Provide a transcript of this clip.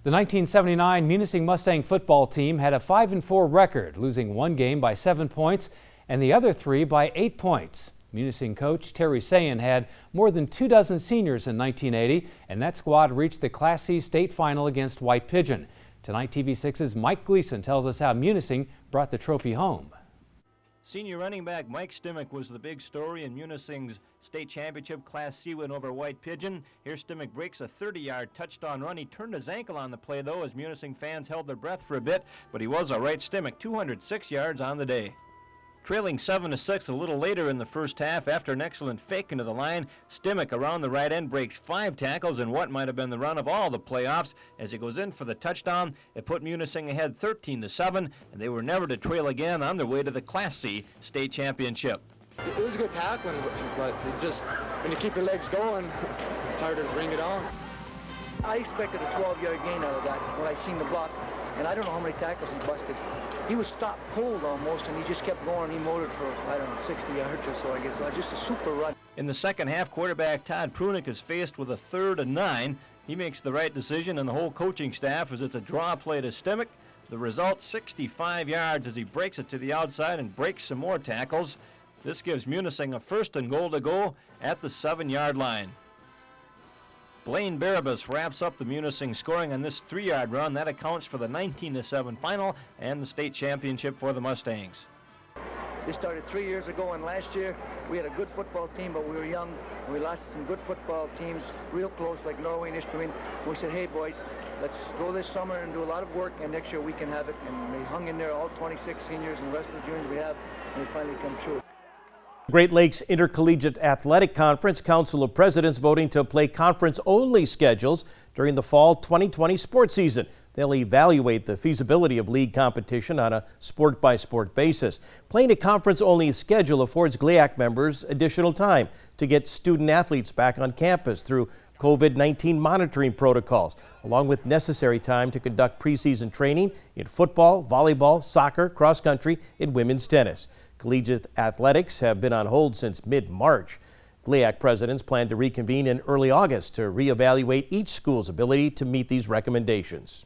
The 1979 Munising Mustang football team had a 5-4 record, losing one game by 7 points and the other 3 by 8 points. Munising coach Terry Sayan had more than 24 seniors in 1980, and that squad reached the Class C state final against White Pigeon. Tonight, TV6's Mike Gleason tells us how Munising brought the trophy home. Senior running back Mike Stimac was the big story in Munising's state championship Class C win over White Pigeon. Here Stimac breaks a 30-yard touchdown run. He turned his ankle on the play, though, as Munising fans held their breath for a bit, but he was all right. Stimac 206 yards on the day. Trailing 7-6 a little later in the first half, after an excellent fake into the line, Stimac around the right end breaks 5 tackles in what might have been the run of all the playoffs. As he goes in for the touchdown, it put Munising ahead 13-7, and they were never to trail again on their way to the Class C state championship. It was good tackling, but it's just when you keep your legs going, it's harder to bring it on. I expected a 12-yard gain out of that when I seen the block, and I don't know how many tackles he busted. He was stopped cold almost, and he just kept going. He motored for, 60 yards or so, I guess. It was just a super run. In the second half, quarterback Todd Prunick is faced with a 3rd and 9. He makes the right decision, and the whole coaching staff, as it's a draw play to Stimac. The result, 65 yards as he breaks it to the outside and breaks some more tackles. This gives Munising a 1st and goal to go at the 7-yard line. Blaine Barabas wraps up the Munising scoring on this 3-yard run. That accounts for the 19-7 final and the state championship for the Mustangs. This started 3 years ago, and last year we had a good football team, but we were young, and we lost some good football teams real close, like Norway and Ishpeming. We said, hey boys, let's go this summer and do a lot of work, and next year we can have it. And we hung in there, all 26 seniors and the rest of the juniors we have, and it finally come true. Great Lakes Intercollegiate Athletic Conference Council of Presidents voting to play conference-only schedules during the fall 2020 sports season. They'll evaluate the feasibility of league competition on a sport-by-sport basis. Playing a conference-only schedule affords GLIAC members additional time to get student-athletes back on campus through COVID-19 monitoring protocols, along with necessary time to conduct preseason training in football, volleyball, soccer, cross-country, and women's tennis. Collegiate athletics have been on hold since mid-March. GLIAC presidents plan to reconvene in early August to reevaluate each school's ability to meet these recommendations.